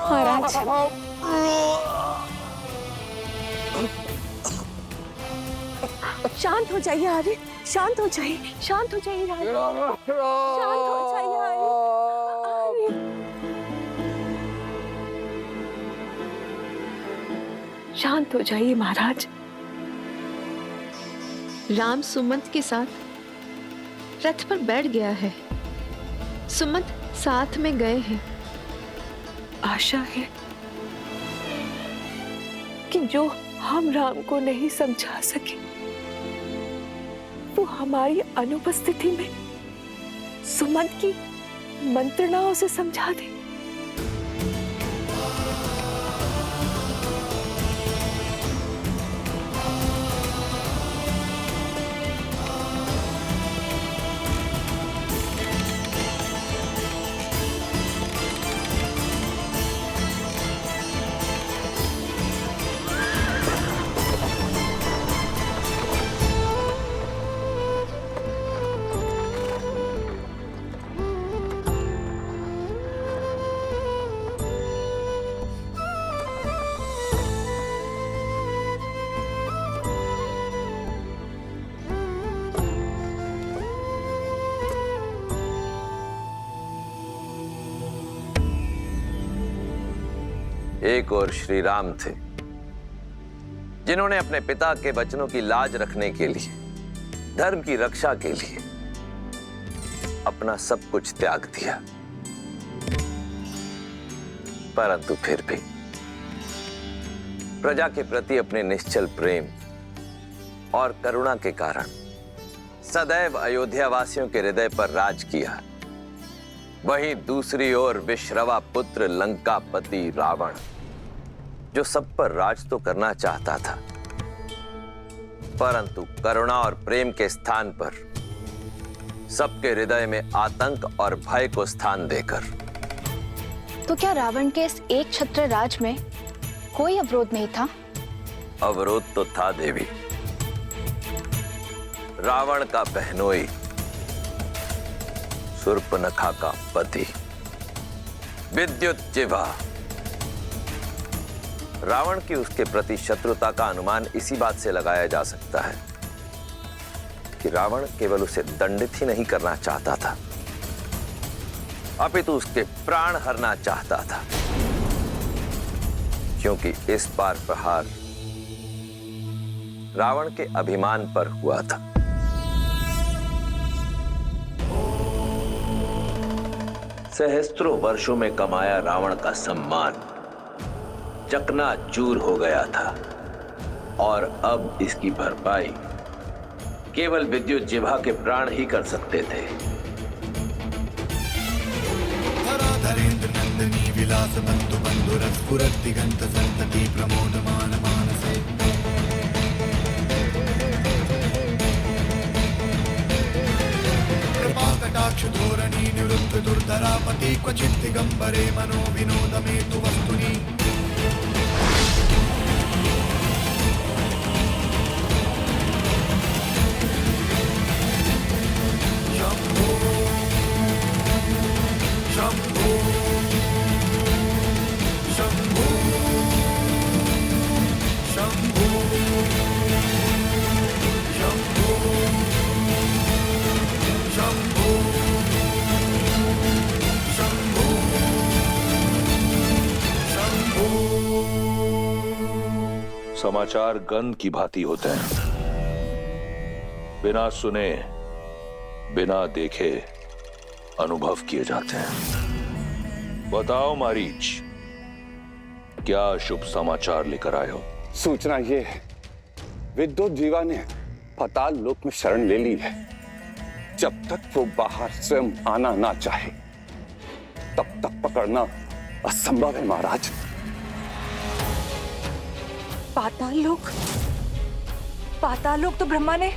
महाराज, शांत हो जाइए आर्य, शांत हो जाइए, शांत हो जाइए राजा, शांत हो जाइए आर्य। शांत हो जाइए महाराज। राम सुमंत के साथ रथ पर बैठ गया है, सुमंत साथ में गए हैं। आशा है कि जो हम राम को नहीं समझा सके वो हमारी अनुपस्थिति में सुमंत की मंत्रणाओं से समझा दे। एक और श्री राम थे जिन्होंने अपने पिता के वचनों की लाज रखने के लिए, धर्म की रक्षा के लिए अपना सब कुछ त्याग दिया। परंतु फिर भी प्रजा के प्रति अपने निश्चल प्रेम और करुणा के कारण सदैव अयोध्या वासियों के हृदय पर राज किया। वहीं दूसरी ओर विश्रवा पुत्र लंकापति रावण, जो सब पर राज तो करना चाहता था, परंतु करुणा और प्रेम के स्थान पर सबके हृदय में आतंक और भय को स्थान देकर। तो क्या रावण के इस एक छत्र राज में कोई अवरोध नहीं था? अवरोध तो था देवी। रावण का बहनोई, शूर्पणखा का पति विद्युत जिह्वा। रावण की उसके प्रति शत्रुता का अनुमान इसी बात से लगाया जा सकता है कि रावण केवल उसे दंडित ही नहीं करना चाहता था, अपितु उसके प्राण हरना चाहता था, क्योंकि इस बार प्रहार रावण के अभिमान पर हुआ था। सहस्त्रों वर्षों में कमाया रावण का सम्मान चकनाचूर हो गया था और अब इसकी भरपाई केवल विद्युत जिह्वा के प्राण ही कर सकते थे। धरेंद्र नंदनी विलास बंधु बंधुर स्फुरत दिगंत संतति प्रमोदमान मानसे। कृपा कटाक्ष धोरणी निवृत्त दुर्धरापति क्वचित् दिगंबरे मनो विनोद में तु वस्तुनि। समाचार गंध की भांति होते हैं, बिना सुने बिना देखे अनुभव किए जाते हैं। बताओ मारीच, क्या शुभ समाचार लेकर आए हो? सूचना ये है, विद्युत जीवा ने पाताल लोक में शरण ले ली है। जब तक वो बाहर स्वयं आना ना चाहे तब तक पकड़ना असंभव है महाराज। पाताल लोक तो ब्रह्मा ने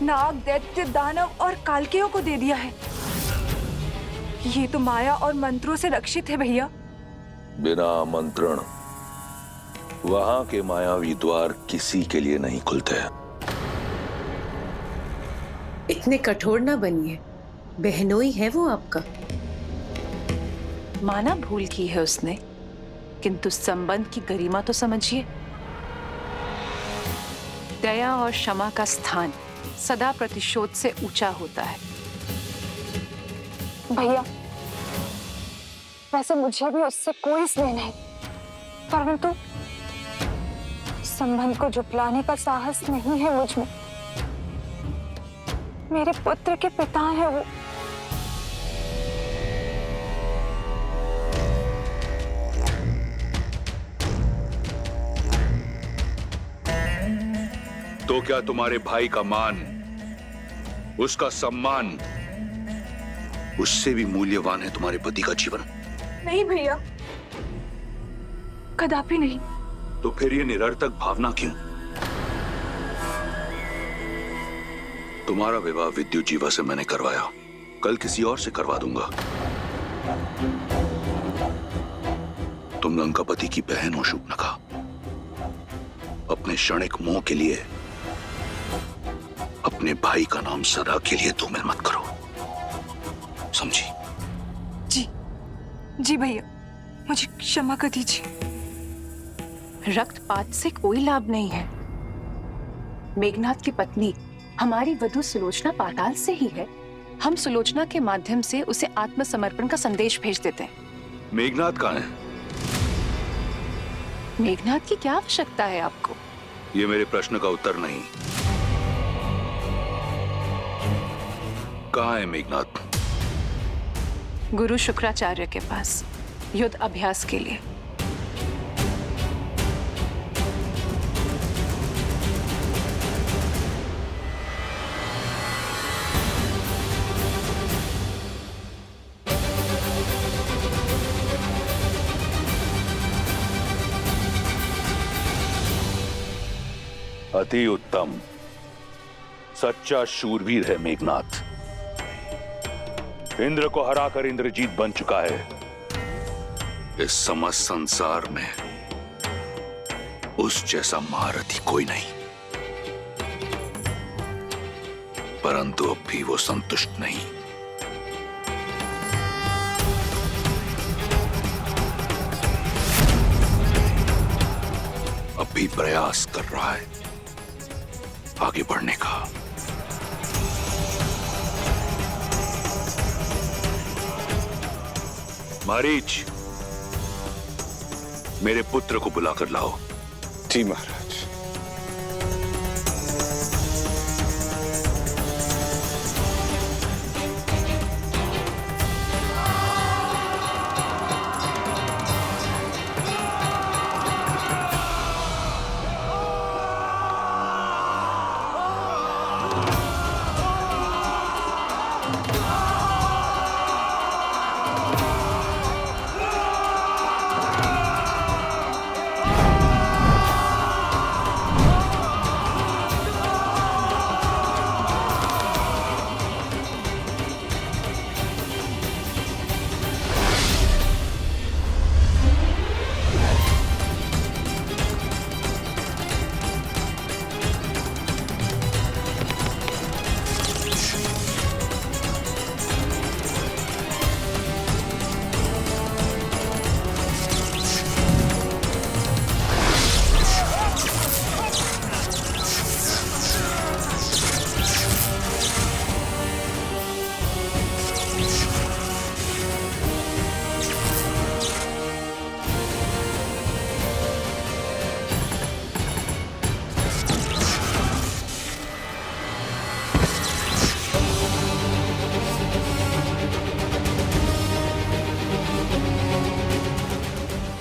नाग, दैत्य, दानव और कालकेयों को दे दिया है। ये तो माया और मंत्रों से रक्षित है भैया। बिना आमंत्रण वहां के मायावी द्वार किसी के लिए नहीं खुलते। इतने कठोर ना बनिए, बहनोई है वो आपका। माना भूल की है उसने, किंतु संबंध की गरिमा तो समझिए। दया और क्षमा का स्थान सदा प्रतिशोध से ऊंचा होता है। भैया, वैसे मुझे भी उससे कोई स्नेह नहीं, परंतु संबंध को झुठलाने का साहस नहीं है मुझ में। मेरे पुत्र के पिता हैं वो। तो क्या तुम्हारे भाई का मान, उसका सम्मान, उससे भी मूल्यवान है तुम्हारे पति का जीवन? नहीं भैया, कदापि नहीं। तो फिर ये निरर्थक भावना क्यों? तुम्हारा विवाह विद्युत जीवा से मैंने करवाया, कल किसी और से करवा दूंगा। तुम लंकापति की बहन हो शूर्पणखा। अपने क्षणिक मोह के लिए अपने भाई का नाम सदा के लिए धूमिल मत करो, समझी? जी जी भैया, मुझे क्षमा कर दीजिए। रक्तपात से कोई लाभ नहीं है। मेघनाथ की पत्नी हमारी वधू सुलोचना पाताल से ही है। हम सुलोचना के माध्यम से उसे आत्मसमर्पण का संदेश भेज देते हैं। मेघनाथ कहाँ है? मेघनाथ की क्या आवश्यकता है आपको? ये मेरे प्रश्न का उत्तर नहीं। कहाँ है मेघनाथ? गुरु शुक्राचार्य के पास युद्ध अभ्यास के लिए। अति उत्तम, सच्चा शूरवीर है मेघनाथ। इंद्र को हराकर इंद्रजीत बन चुका है। इस समस्त संसार में उस जैसा महारथी कोई नहीं। परंतु अब भी वो संतुष्ट नहीं। अब भी प्रयास कर रहा है आगे बढ़ने का। मारीच, मेरे पुत्र को बुलाकर लाओ। जी महाराज।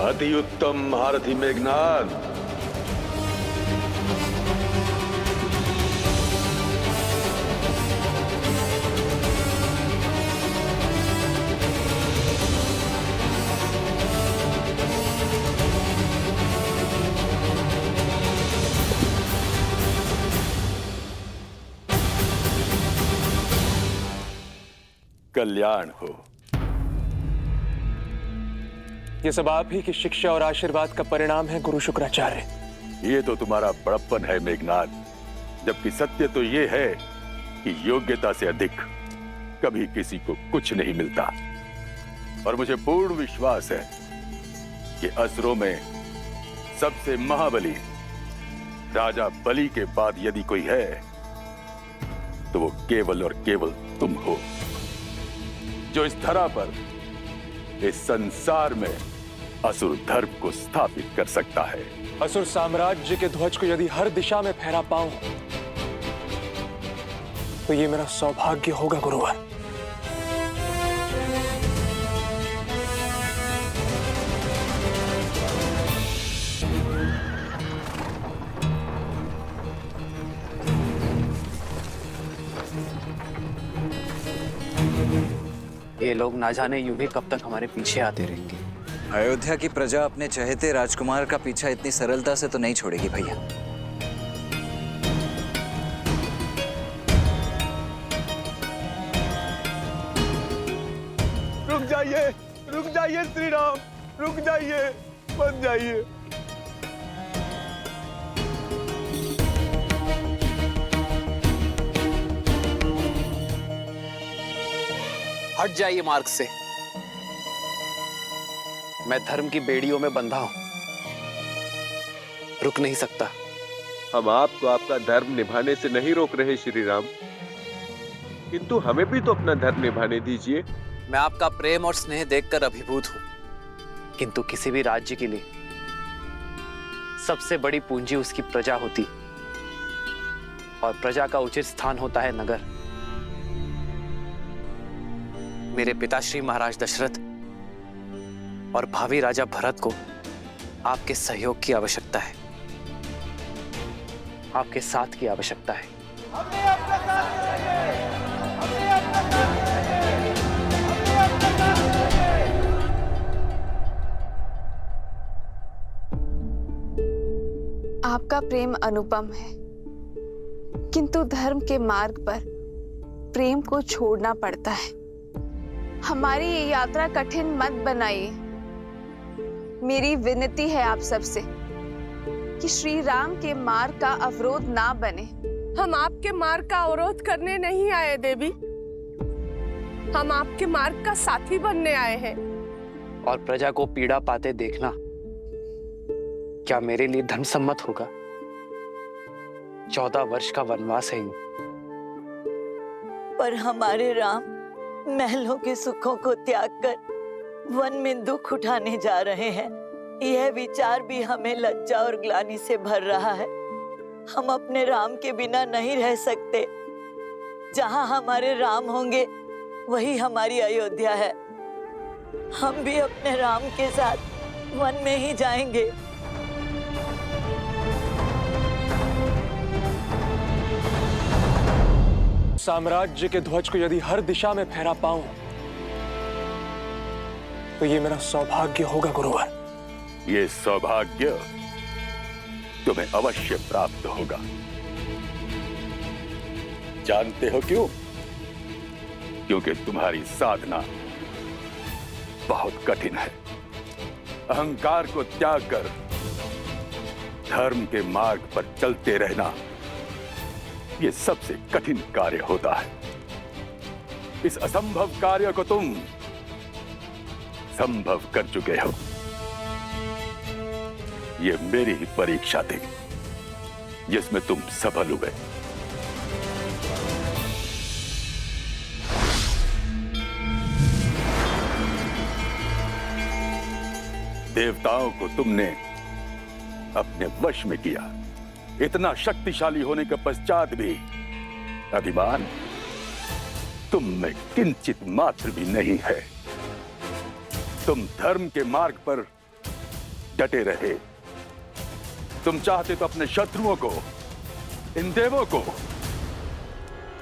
अति उत्तम महारथी मेघनाथ। कल्याण हो। ये सब आप ही की शिक्षा और आशीर्वाद का परिणाम है गुरु शुक्राचार्य। ये तो तुम्हारा बड़प्पन है मेघनाथ, जबकि सत्य तो ये है कि योग्यता से अधिक कभी किसी को कुछ नहीं मिलता। और मुझे पूर्ण विश्वास है कि असुरों में सबसे महाबली राजा बलि के बाद यदि कोई है तो वो केवल और केवल तुम हो, जो इस धरा पर, इस संसार में असुर धर्म को स्थापित कर सकता है। असुर साम्राज्य के ध्वज को यदि हर दिशा में फहरा पाऊं तो ये मेरा सौभाग्य होगा गुरुवर। ये लोग ना जाने यूं ही कब तक हमारे पीछे आते रहेंगे। अयोध्या की प्रजा अपने चहेते राजकुमार का पीछा इतनी सरलता से तो नहीं छोड़ेगी भैया। रुक जाइए श्री राम, रुक जाइए, मत जाइए। हट जाइए मार्ग से। मैं धर्म की बेड़ियों में बंधा हूं, रुक नहीं सकता। हम आपको आपका धर्म निभाने से नहीं रोक रहे श्री राम, किंतु हमें भी तो अपना धर्म निभाने दीजिए। मैं आपका प्रेम और स्नेह देखकर अभिभूत हूं, किंतु किसी भी राज्य के लिए सबसे बड़ी पूंजी उसकी प्रजा होती, और प्रजा का उचित स्थान होता है नगर। मेरे पिताश्री महाराज दशरथ और भावी राजा भरत को आपके सहयोग की आवश्यकता है, आपके साथ की आवश्यकता है। आपका प्रेम अनुपम है, किंतु धर्म के मार्ग पर प्रेम को छोड़ना पड़ता है। हमारी ये यात्रा कठिन मत बनाइए। मेरी विनती है आप सबसे कि श्री राम के मार्ग का अवरोध ना बने। हम आपके मार्ग का अवरोध करने नहीं आए देवी, हम आपके मार्ग का साथी बनने आए हैं। और प्रजा को पीड़ा पाते देखना क्या मेरे लिए धर्म सम्मत होगा? 14 वर्ष का वनवास है। पर हमारे राम महलों के सुखों को त्याग कर वन में दुख उठाने जा रहे हैं। यह विचार भी हमें लज्जा और ग्लानि से भर रहा है। हम अपने राम के बिना नहीं रह सकते। जहां हमारे राम होंगे वही हमारी अयोध्या है। हम भी अपने राम के साथ वन में ही जाएंगे। साम्राज्य के ध्वज को यदि हर दिशा में फहरा पाऊं तो ये मेरा सौभाग्य होगा गुरुवर। ये सौभाग्य तुम्हें अवश्य प्राप्त होगा। जानते हो क्यों? क्योंकि तुम्हारी साधना बहुत कठिन है। अहंकार को त्याग कर धर्म के मार्ग पर चलते रहना ये सबसे कठिन कार्य होता है। इस असंभव कार्य को तुम संभव कर चुके हो। ये मेरी ही परीक्षा थी जिसमें तुम सफल हुए। देवताओं को तुमने अपने वश में किया। इतना शक्तिशाली होने के पश्चात भी अभिमान तुम में किंचित मात्र भी नहीं है। तुम धर्म के मार्ग पर डटे रहे। तुम चाहते तो अपने शत्रुओं को, इन देवों को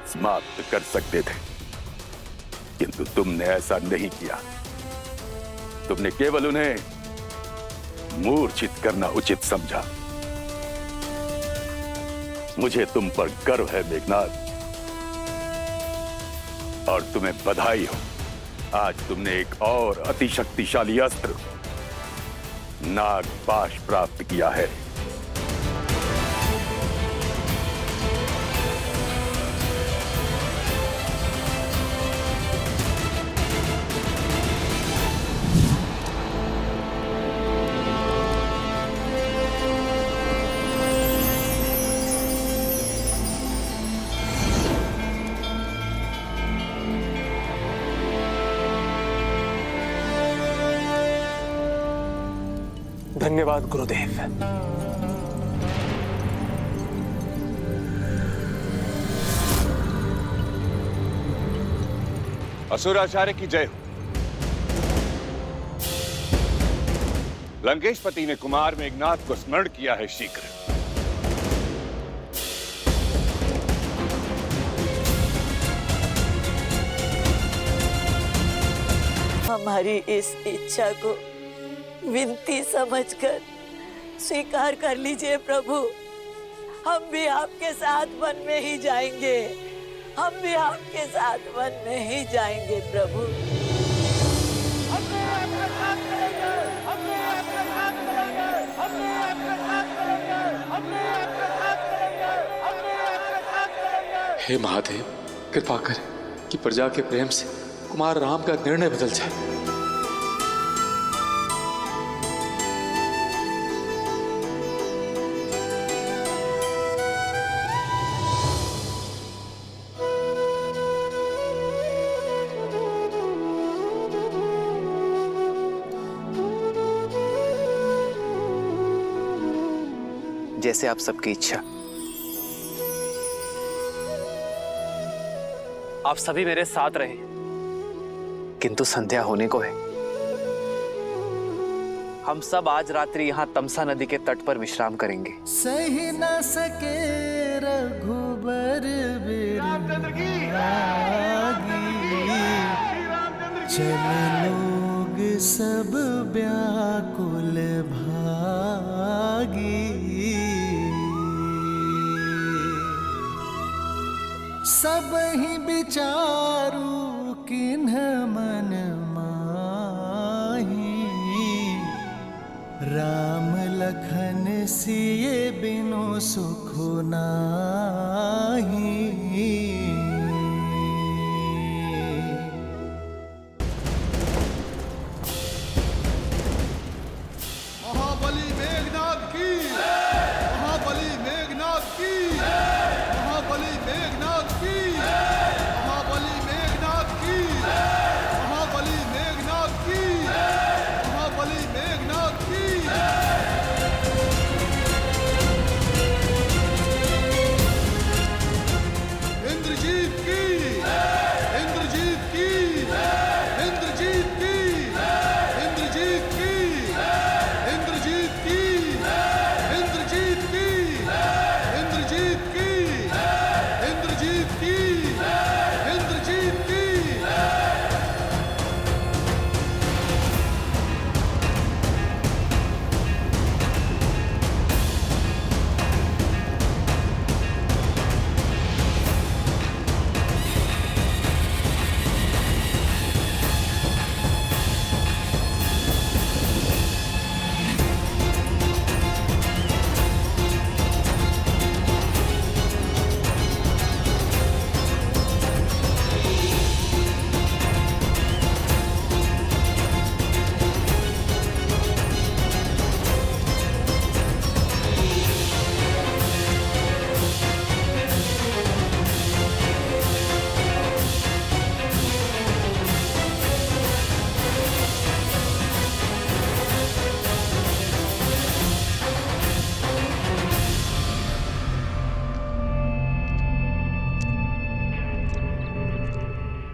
समाप्त कर सकते थे, किंतु तुमने ऐसा नहीं किया। तुमने केवल उन्हें मूर्छित करना उचित समझा। मुझे तुम पर गर्व है मेघनाद, और तुम्हें बधाई हो। आज तुमने एक और अतिशक्तिशाली अस्त्र नागपाश प्राप्त किया है। धन्यवाद गुरुदेव। असुराचार्य की जय हो। लंकेशपति ने कुमार मेघनाद को स्मरण किया है शीघ्र। हमारी इस इच्छा को विनती समझकर स्वीकार कर लीजिए प्रभु। हम भी आपके साथ वन में ही जाएंगे, हम भी आपके साथ वन में ही जाएंगे प्रभु। हे महादेव, कृपा करें कि प्रजा के प्रेम से कुमार राम का निर्णय बदल जाए। जैसे आप सबकी इच्छा। आप सभी मेरे साथ रहे, किंतु संध्या होने को है। हम सब आज रात्रि यहाँ तमसा नदी के तट पर विश्राम करेंगे। सही न सके रघुबर चल लोग सब व्याकुल भागी। सब ही विचारू किन्ह मन माही। राम लखन सिए बिनु सुख नाही। महाबली मेघनाद की, महाबली मेघनाद की, महाबली मेघनाद की, महाबली मेघनाद की, महाबली मेघनाद की, महाबली मेघनाद की। इंद्रजीत की, इंद्रजीत की, इंद्रजीत की, इंद्रजीत की, इंद्रजीत की, इंद्रजीत की, इंद्रजीत की, इंद्रजीत की, इंद्रजीत की।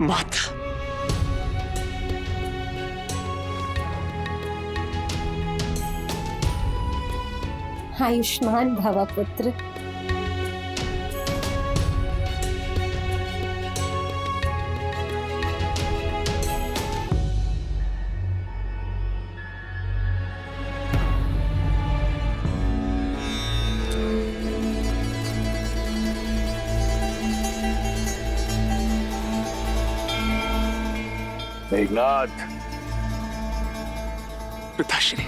माता, आयुष्मान भव पुत्र। मेघनाद, पिताश्री।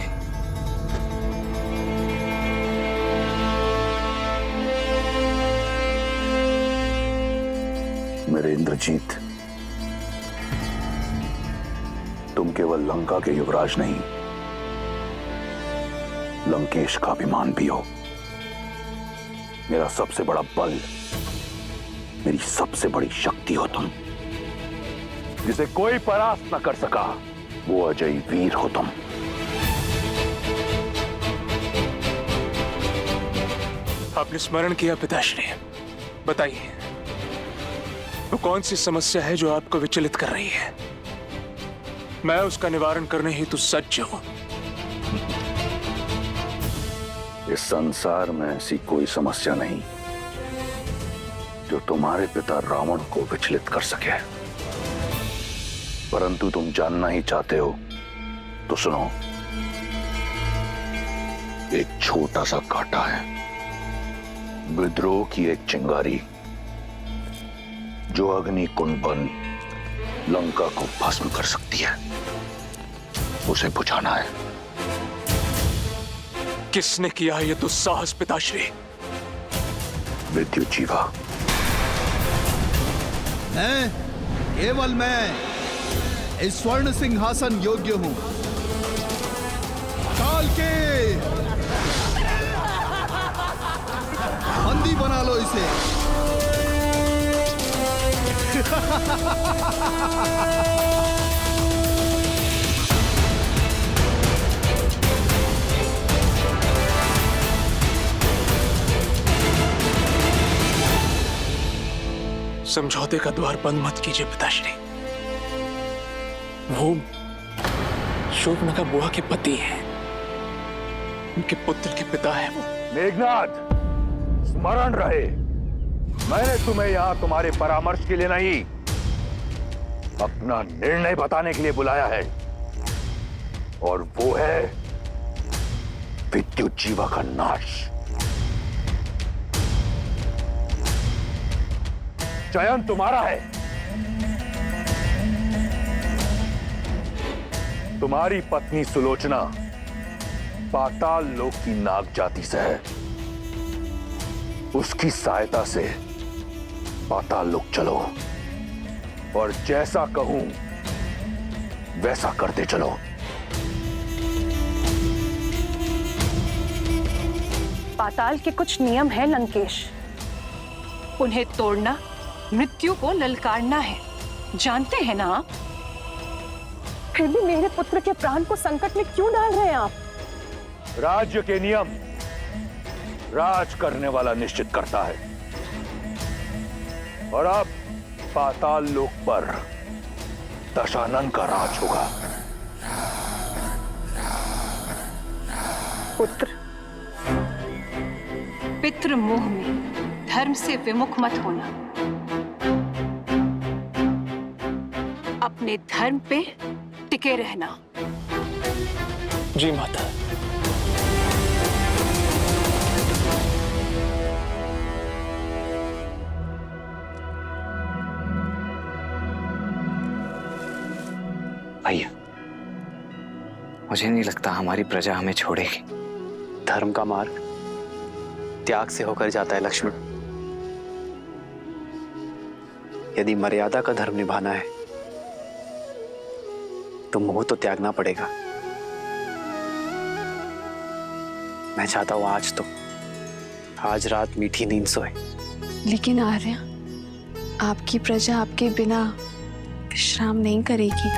मेरे इंद्रजीत, तुम केवल लंका के युवराज नहीं, लंकेश का अभिमान भी हो। मेरा सबसे बड़ा बल, मेरी सबसे बड़ी शक्ति हो तुम। जिसे कोई परास्त न कर सका, वो अजय वीर हो तुम। आपने स्मरण किया पिताश्री। बताइए, वो कौन सी समस्या है जो आपको विचलित कर रही है? मैं उसका निवारण करने हेतु सज्ज हूं। इस संसार में ऐसी कोई समस्या नहीं जो तुम्हारे पिता रावण को विचलित कर सके। परंतु तुम जानना ही चाहते हो तो सुनो। एक छोटा सा कांटा है, विद्रोह की एक चिंगारी जो अग्नि कुंड बन लंका को भस्म कर सकती है। उसे बुझाना है। किसने किया ये दुस्साहस पिताश्री? विद्युत जीवा। मैं, केवल मैं इस स्वर्ण सिंहासन योग्य हूं। काल के बंदी बना लो इसे। समझौते का द्वार बंद मत कीजिए पिताश्री। वो शूर्पणखा बुआ के पति हैं, उनके पुत्र के पिता हैं वो। मेघनाद, स्मरण रहे, मैंने तुम्हें यहां तुम्हारे परामर्श के लिए नहीं, अपना निर्णय बताने के लिए बुलाया है। और वो है विद्युत जीवा का नाश। चयन तुम्हारा है। तुम्हारी पत्नी सुलोचना पाताल लोक की नाग जाति से है। उसकी सहायता से पाताल लोक चलो और जैसा कहूं वैसा करते चलो। पाताल के कुछ नियम हैं लंकेश, उन्हें तोड़ना मृत्यु को ललकारना है, जानते हैं ना आप? फिर भी मेरे पुत्र के प्राण को संकट में क्यों डाल रहे हैं आप? राज्य के नियम राज करने वाला निश्चित करता है, और अब पाताल लोक पर दशानन का राज होगा। पुत्र, पितृ मोह में धर्म से विमुख मत होना। अपने धर्म पे टिके रहना। जी माता। भैया, मुझे नहीं लगता हमारी प्रजा हमें छोड़ेगी। धर्म का मार्ग त्याग से होकर जाता है लक्ष्मण। यदि मर्यादा का धर्म निभाना है तो मोह तो त्यागना पड़ेगा। मैं चाहता हूं आज रात मीठी नींद सोए। लेकिन आर्या, आपकी प्रजा आपके बिना विश्राम नहीं करेगी।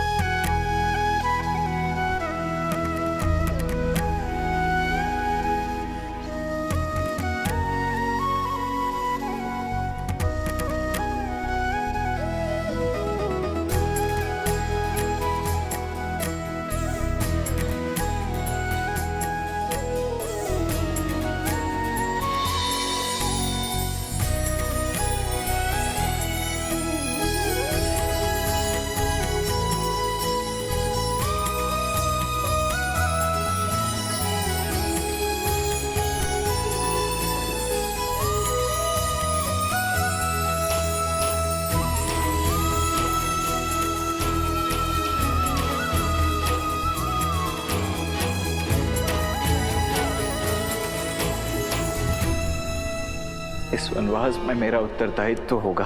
इस वनवास में मेरा उत्तरदायित्व तो होगा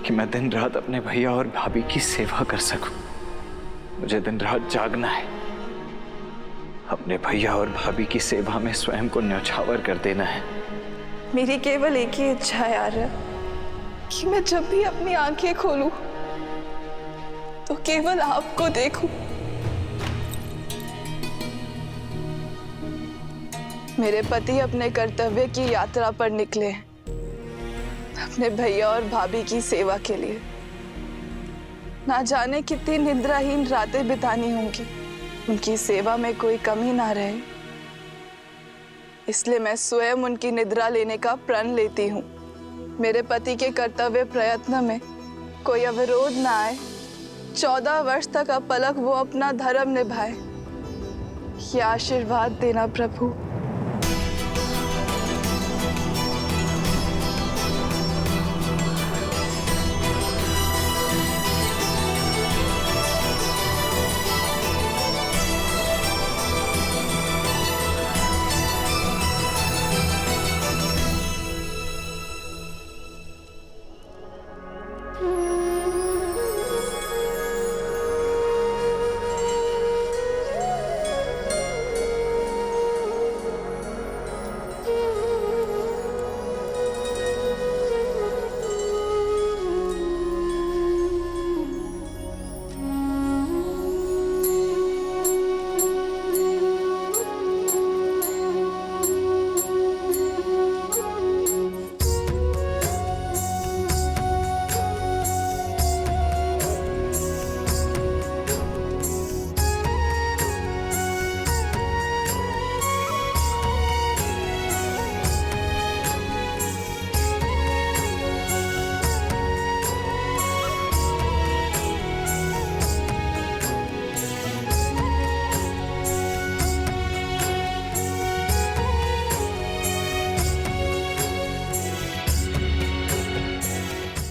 कि मैं दिन रात अपने भैया और भाभी की सेवा कर सकूं। मुझे दिन रात जागना है, अपने भैया और भाभी की सेवा में स्वयं को न्यौछावर कर देना है। मेरी केवल एक ही इच्छा है आर्या, कि मैं जब भी अपनी आंखें खोलूं तो केवल आपको देखूं। मेरे पति अपने कर्तव्य की यात्रा पर निकले हैं, अपने भैया और भाभी की सेवा के लिए। ना जाने कितनी निद्राहीन रातें बितानी होंगी, उनकी सेवा में कोई कमी ना रहे, इसलिए मैं स्वयं उनकी निद्रा लेने का प्रण लेती हूँ। मेरे पति के कर्तव्य प्रयत्न में कोई अवरोध ना आए, 14 वर्ष तक अपलक वो अपना धर्म निभाए, ये आशीर्वाद देना प्रभु।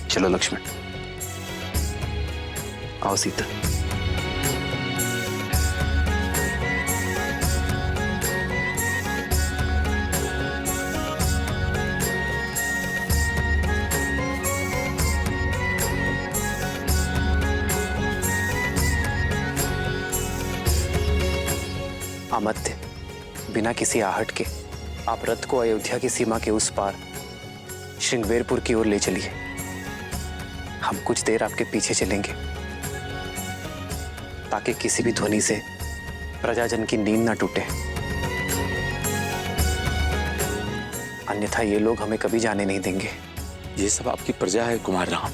चलो लक्ष्मण, आओ सीता। अमत्य, बिना किसी आहट के आप रथ को अयोध्या की सीमा के उस पार श्रृंगवेरपुर की ओर ले चलिए। हम कुछ देर आपके पीछे चलेंगे ताकि किसी भी ध्वनि से प्रजाजन की नींद ना टूटे, अन्यथा ये लोग हमें कभी जाने नहीं देंगे। ये सब आपकी प्रजा है कुमार राम,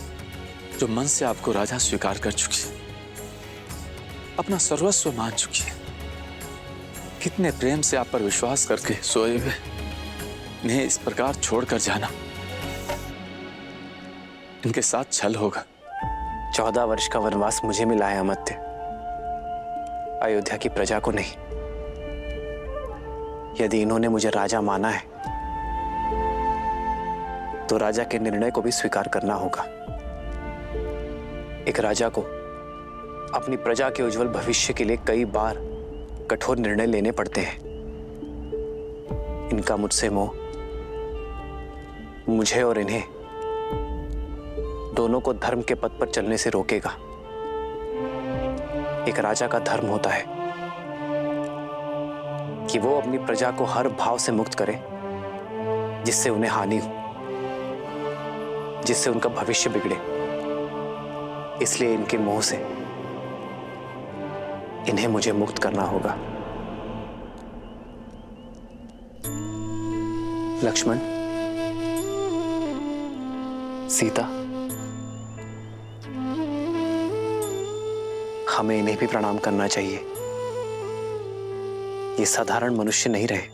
जो मन से आपको राजा स्वीकार कर चुकी है, अपना सर्वस्व मान चुकी है। कितने प्रेम से आप पर विश्वास करके सोए हुए इन्हें इस प्रकार छोड़कर जाना, इनके साथ छल होगा। 14 वर्ष का वनवास मुझे मिला है अमत्य, अयोध्या की प्रजा को नहीं। यदि इन्होंने मुझे राजा माना है तो राजा के निर्णय को भी स्वीकार करना होगा। एक राजा को अपनी प्रजा के उज्जवल भविष्य के लिए कई बार कठोर निर्णय लेने पड़ते हैं। इनका मुझसे मोह मुझे और इन्हें दोनों को धर्म के पथ पर चलने से रोकेगा। एक राजा का धर्म होता है कि वो अपनी प्रजा को हर भाव से मुक्त करे जिससे उन्हें हानि हो, जिससे उनका भविष्य बिगड़े। इसलिए इनके मोह से इन्हें मुझे मुक्त करना होगा। लक्ष्मण, सीता, हमें इन्हें भी प्रणाम करना चाहिए। ये साधारण मनुष्य नहीं रहे।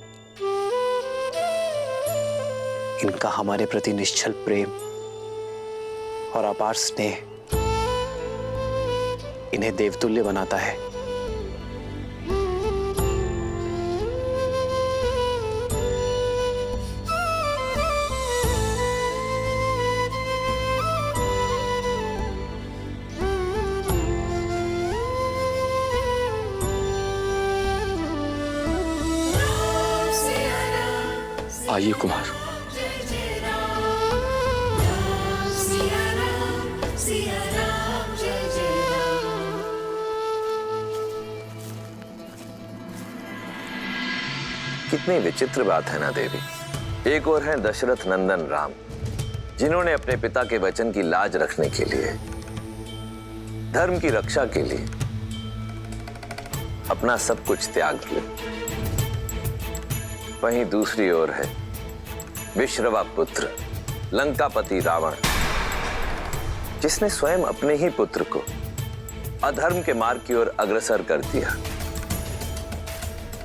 इनका हमारे प्रति निश्चल प्रेम और अपार स्नेह इन्हें देवतुल्य बनाता है। आइए कुमार। कितनी विचित्र बात है ना देवी। एक और हैं दशरथ नंदन राम, जिन्होंने अपने पिता के वचन की लाज रखने के लिए, धर्म की रक्षा के लिए अपना सब कुछ त्याग दिया। वहीं दूसरी ओर है विश्रवा पुत्र लंकापति रावण, जिसने स्वयं अपने ही पुत्र को अधर्म के मार्ग की ओर अग्रसर कर दिया।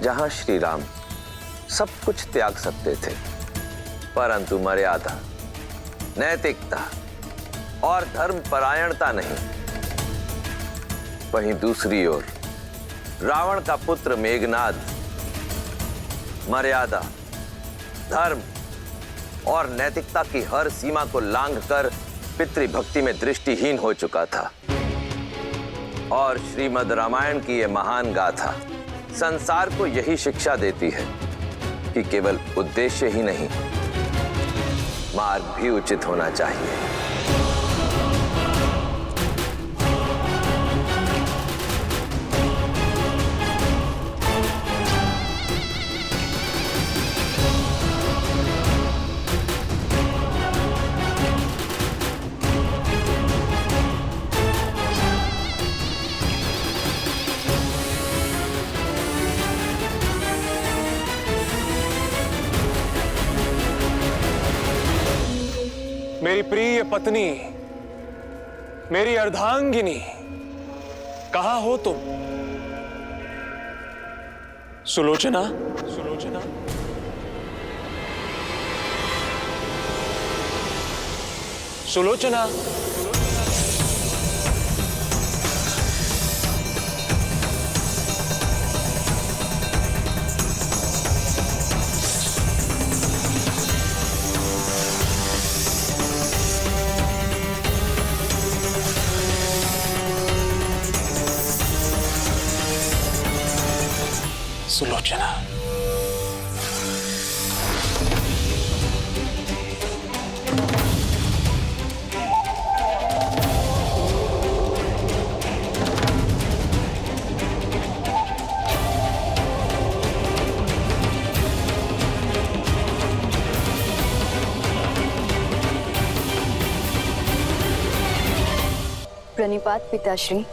जहां श्री राम सब कुछ त्याग सकते थे, परंतु मर्यादा, नैतिकता और धर्म परायणता नहीं, वहीं दूसरी ओर रावण का पुत्र मेघनाद मर्यादा, धर्म और नैतिकता की हर सीमा को लांघकर पितृभक्ति में दृष्टिहीन हो चुका था। और श्रीमद् रामायण की यह महान गाथा संसार को यही शिक्षा देती है कि केवल उद्देश्य ही नहीं, मार्ग भी उचित होना चाहिए। मेरी प्रिय पत्नी, मेरी अर्धांगिनी, कहां हो तुम? सुलोचना, सुलोचना, सुलोचना, सुलोचना। प्रणिपात पिताश्री।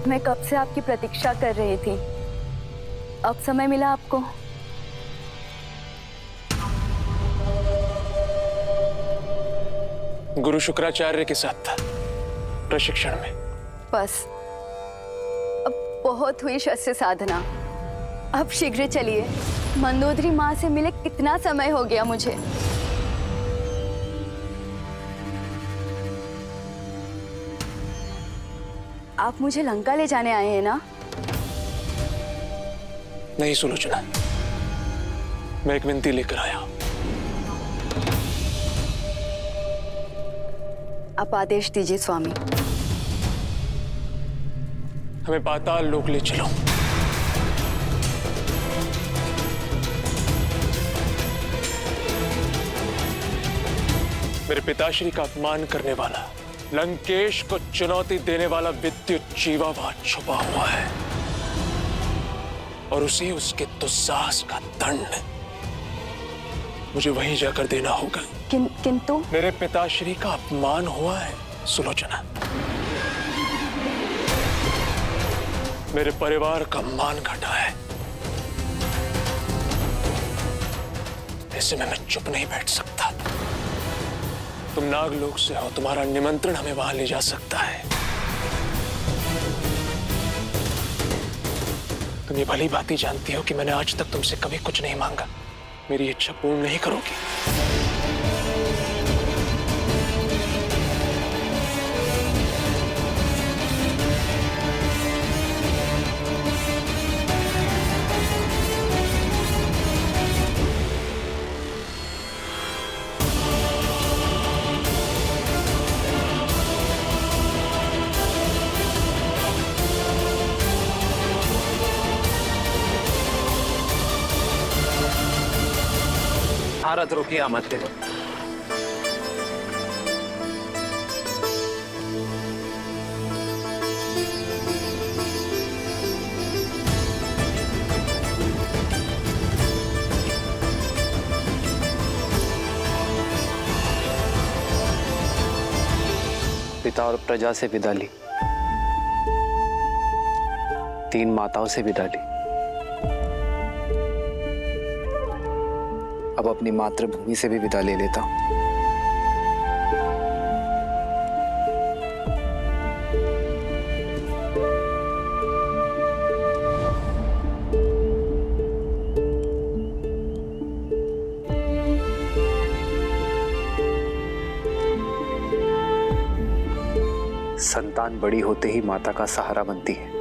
मैं कब से आपकी प्रतीक्षा कर रही थी, अब समय मिला आपको। गुरु शुक्राचार्य के साथ था प्रशिक्षण में। बस अब बहुत हुई शस्त्र साधना, अब शीघ्र चलिए। मंदोदरी माँ से मिले कितना समय हो गया मुझे। आप मुझे लंका ले जाने आए हैं ना? नहीं सुलोचना, मैं एक विनती लेकर आया। आप आदेश दीजिए स्वामी। हमें पाताल लोक ले चलो। मेरे पिताश्री का अपमान करने वाला, लंकेश को चुनौती देने वाला विद्युत जीवा वहां छुपा हुआ है और उसे उसके दुस्साहस का दंड मुझे वहीं जाकर देना होगा। किंतु मेरे पिताश्री का अपमान हुआ है सुलोचना, मेरे परिवार का मान घटा है। ऐसे में मैं चुप नहीं बैठ सकता। तुम नागलोक से हो, तुम्हारा निमंत्रण हमें वहां ले जा सकता है। तुम ये भली भांति जानती हो कि मैंने आज तक तुमसे कभी कुछ नहीं मांगा। मेरी इच्छा पूर्ण नहीं करोगी? भारत रोकी आमंत्रित। पिता और प्रजा से विदा ली। 3 माताओं से विदा ली, अब अपनी मातृभूमि से भी विदा ले लेता हूं। संतान बड़ी होते ही माता का सहारा बनती है।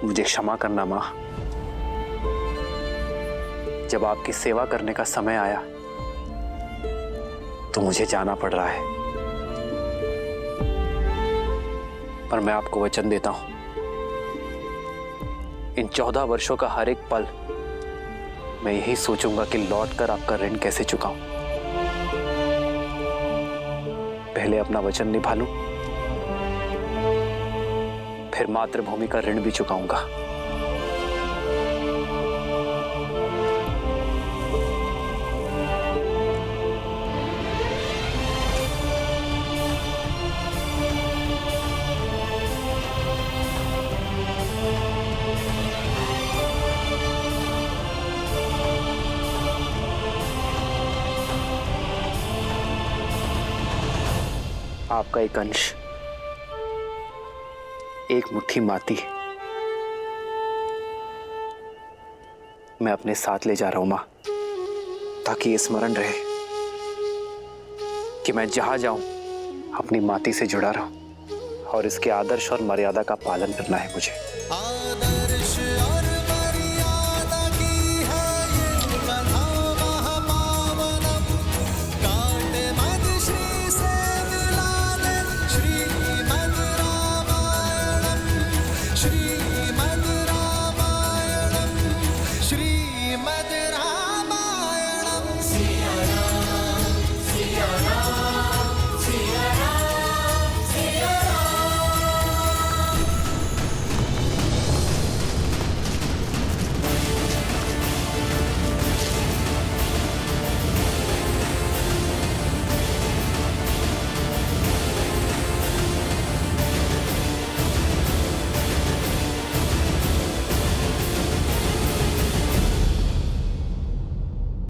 मुझे क्षमा करना मां, जब आपकी सेवा करने का समय आया तो मुझे जाना पड़ रहा है, पर मैं आपको वचन देता हूं, इन 14 वर्षों का हर एक पल मैं यही सोचूंगा कि लौटकर आपका ऋण कैसे चुकाऊं। पहले अपना वचन निभा लूं, फिर मातृभूमि का ऋण भी चुकाऊंगा। आपका एक अंश, एक मुट्ठी माटी मैं अपने साथ ले जा रहा हूं मां, ताकि ये स्मरण रहे कि मैं जहां जाऊं अपनी माटी से जुड़ा रहूं और इसके आदर्श और मर्यादा का पालन करना है मुझे।